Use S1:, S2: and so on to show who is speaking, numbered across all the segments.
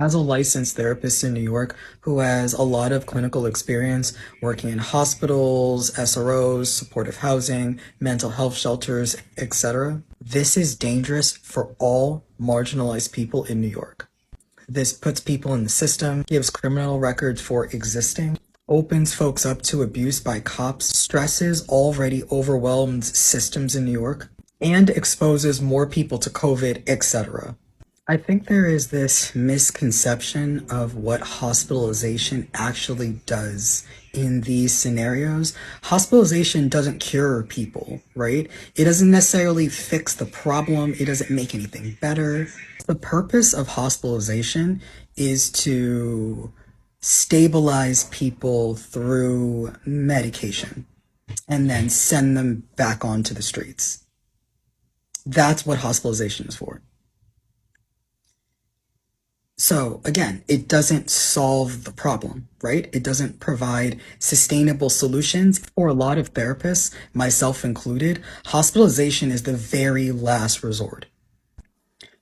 S1: As a licensed therapist in New York who has a lot of clinical experience working in hospitals, SROs, supportive housing, mental health shelters, etc., this is dangerous for all marginalized people in New York. This puts people in the system, gives criminal records for existing, opens folks up to abuse by cops, stresses already overwhelmed systems in New York, and exposes more people to COVID, etc. I think there is this misconception of what hospitalization actually does in these scenarios. Hospitalization doesn't cure people, right? It doesn't necessarily fix the problem. It doesn't make anything better. The purpose of hospitalization is to stabilize people through medication and then send them back onto the streets. That's what hospitalization is for. So again, it doesn't solve the problem, right? It doesn't provide sustainable solutions. For a lot of therapists, myself included, hospitalization is the very last resort.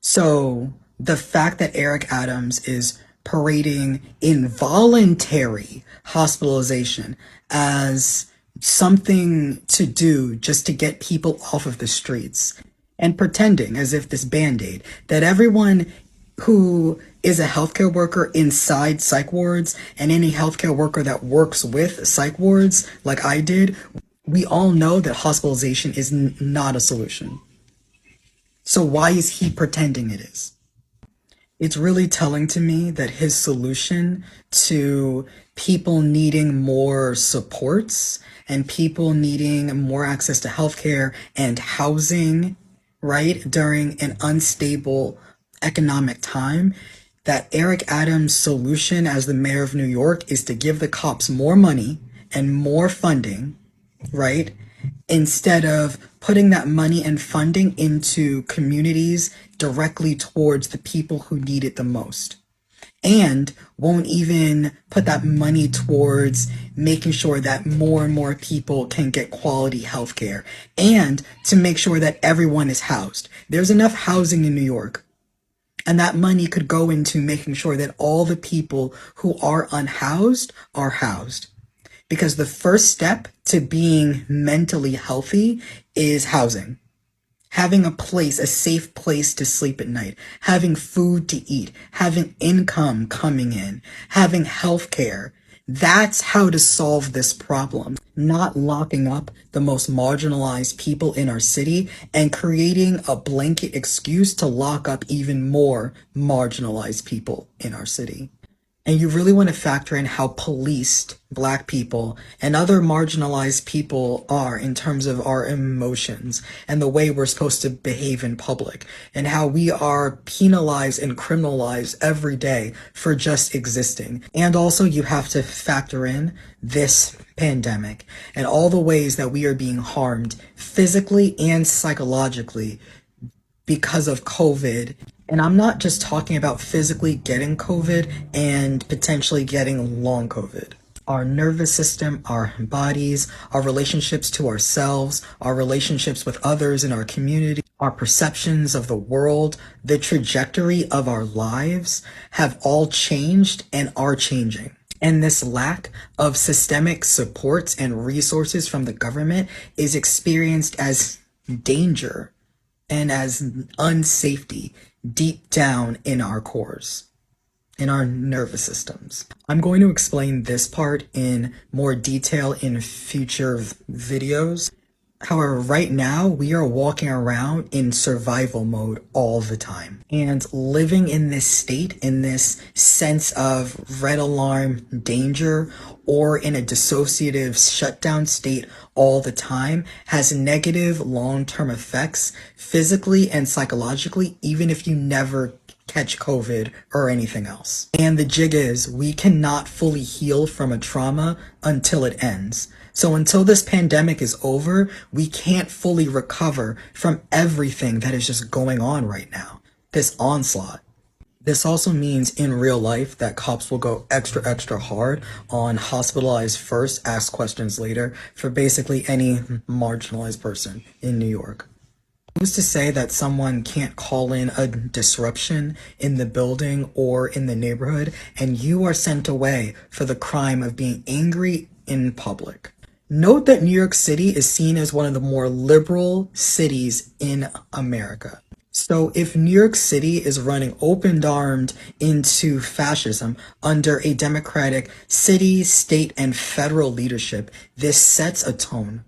S1: So the fact that Eric Adams is parading involuntary hospitalization as something to do just to get people off of the streets and pretending as if this Band-Aid, that everyone who is a healthcare worker inside psych wards and any healthcare worker that works with psych wards like I did, we all know that hospitalization is not a solution. So why is he pretending it is? It's really telling to me that his solution to people needing more supports and people needing more access to healthcare and housing, right, during an unstable economic time, that Eric Adams' solution as the mayor of New York is to give the cops more money and more funding, right? Instead of putting that money and funding into communities directly towards the people who need it the most. And won't even put that money towards making sure that more and more people can get quality health care and to make sure that everyone is housed. There's enough housing in New York. And that money could go into making sure that all the people who are unhoused are housed. Because the first step to being mentally healthy is housing. Having a place, a safe place to sleep at night, having food to eat, having income coming in, having health care. That's how to solve this problem, not locking up the most marginalized people in our city and creating a blanket excuse to lock up even more marginalized people in our city. And you really want to factor in how policed Black people and other marginalized people are in terms of our emotions and the way we're supposed to behave in public and how we are penalized and criminalized every day for just existing. And also you have to factor in this pandemic and all the ways that we are being harmed physically and psychologically because of COVID. And I'm not just talking about physically getting COVID and potentially getting long COVID. Our nervous system, our bodies, our relationships to ourselves, our relationships with others in our community, our perceptions of the world, the trajectory of our lives have all changed and are changing. And this lack of systemic supports and resources from the government is experienced as danger and as unsafety deep down in our cores, in our nervous systems. I'm going to explain this part in more detail in future videos. However, right now we are walking around in survival mode all the time and living in this state, in this sense of red alarm danger or in a dissociative shutdown state all the time has negative long-term effects physically and psychologically, even if you never catch COVID or anything else. And the jig is, we cannot fully heal from a trauma until it ends. So until this pandemic is over, we can't fully recover from everything that is just going on right now, this onslaught. This also means in real life that cops will go extra hard on hospitalize first, ask questions later for basically any marginalized person in New York. Who's to say that someone can't call in a disruption in the building or in the neighborhood and you are sent away for the crime of being angry in public? Note that New York City is seen as one of the more liberal cities in America. So if New York City is running open-armed into fascism under a democratic city, state, and federal leadership, this sets a tone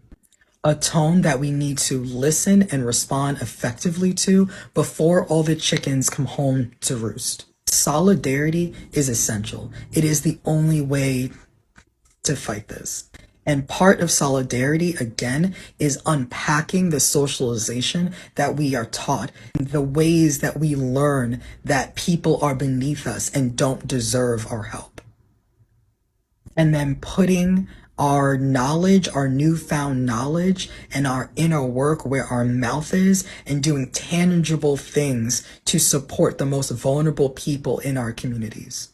S1: that we need to listen and respond effectively to before all the chickens come home to roost. Solidarity is essential. It is the only way to fight this. And part of solidarity, again, is unpacking the socialization that we are taught, the ways that we learn that people are beneath us and don't deserve our help. And then putting our knowledge, our newfound knowledge, and our inner work where our mouth is, and doing tangible things to support the most vulnerable people in our communities.